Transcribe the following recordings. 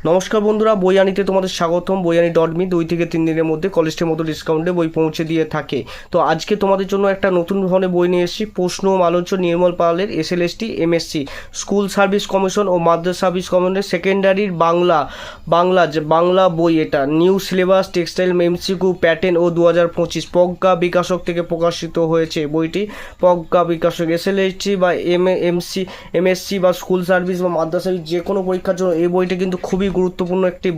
নমস্কার বন্ধুরা, বইয়ানিতে তোমাদের স্বাগতম। বইয়ানি.me 2 থেকে 3 দিনের মধ্যে কলেজের মতো ডিসকাউন্টে বই পৌঁছে দিয়ে থাকে। তো আজকে তোমাদের জন্য একটা নতুন ধরনের বই নিয়ে এসেছি। প্রশ্ন ও আলোচ্য নির্মল পালের SLST MSc school service commission ও মাদ্রাসা সার্ভিস কমিশনের সেকেন্ডারির বাংলা বই। এটা new syllabus, textile, MCQ pattern ও 2025 প্রজ্ঞা বিকাশক থেকে প্রকাশিত হয়েছে। বইটি প্রজ্ঞা বিকাশক SLST বা MSc বা স্কুল সার্ভিস বা মাদ্রাসা সার্ভিস যে কোনো পরীক্ষার জন্য এই বইটা কিন্তু খুবই গুরুত্বপূর্ণ একটি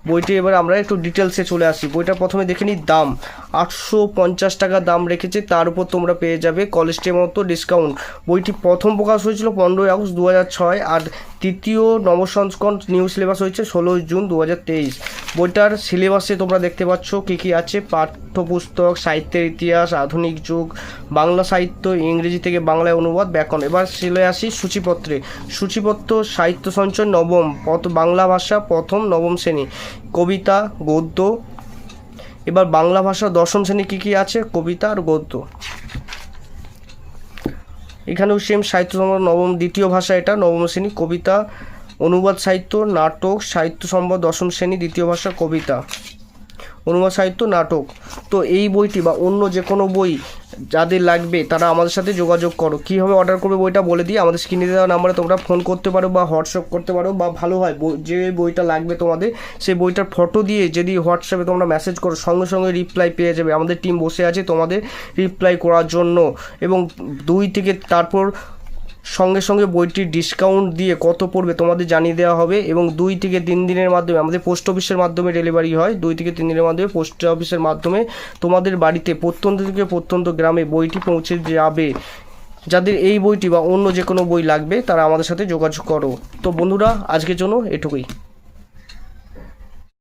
বইটি এবার আমরা একটু ডিটেলসে চলে আসি। বইটা প্রথমে দেখে নিই দাম 850 টাকা দাম রেখেছে, তার উপর তোমরা পেয়ে যাবে কলেজের মতো ডিসকাউন্ট। বইটি প্রথম প্রকাশ হয়েছিল 15 আগস্ট 2006 আর তৃতীয় নবসংস্করণ নিউ সিলেবাস হয়েছে 16 জুন 2023। বইটার সিলেবাসে তোমরা দেখতে পাচ্ছ কী কী আছে: পাঠ্যপুস্তক, সাহিত্যের ইতিহাস, আধুনিক যুগ, বাংলা সাহিত্য, ইংরেজি থেকে বাংলায় অনুবাদ, ব্যাকরণ। এবার চলে আসি সূচিপত্র সাহিত্য সঞ্চয় নবম, বাংলা ভাষা প্রথম নবম শ্রেণী, কবিতা, গদ্য। এবার বাংলা ভাষা দশম শ্রেণী কী কী আছে: কবিতা আর গদ্য। এখানেও সেম সাহিত্য সম্পদ নবম, দ্বিতীয় ভাষা এটা নবম শ্রেণী, কবিতা, অনুবাদ সাহিত্য, নাটক, সাহিত্য সম্পদ দশম শ্রেণী, দ্বিতীয় ভাষা কবিতা, অনুবাদ সাহিত্য, নাটক। তো এই বইটি বা অন্য যে কোনো বই যাদের লাগবে তারা আমাদের সাথে যোগাযোগ করো। কীভাবে অর্ডার করবে বইটা বলে দিই। আমাদের স্ক্রিনে দেওয়া নাম্বারে তোমরা ফোন করতে পারো বা হোয়াটসঅ্যাপ করতে পারো, বা ভালো হয় যে বইটা লাগবে তোমাদের সেই বইটার ফটো দিয়ে যদি হোয়াটসঅ্যাপে তোমরা মেসেজ করো সঙ্গে সঙ্গে রিপ্লাই পেয়ে যাবে। আমাদের টিম বসে আছে তোমাদের রিপ্লাই করার জন্য। এবং 2 থেকে তারপর সঙ্গে সঙ্গে বইটির ডিসকাউন্ট দিয়ে কত পড়বে তোমাদের জানিয়ে দেওয়া হবে। এবং 2 থেকে 3 দিনের মাধ্যমে আমাদের পোস্ট অফিসের মাধ্যমে ডেলিভারি হয়। 2 থেকে 3 দিনের মাধ্যমে পোস্ট অফিসের মাধ্যমে তোমাদের বাড়িতে প্রত্যন্ত থেকে প্রত্যন্ত গ্রামে বইটি পৌঁছে যাবে। যাদের এই বইটি বা অন্য যে কোনো বই লাগবে তারা আমাদের সাথে যোগাযোগ করো। তো বন্ধুরা, আজকের জন্য এটুকুই।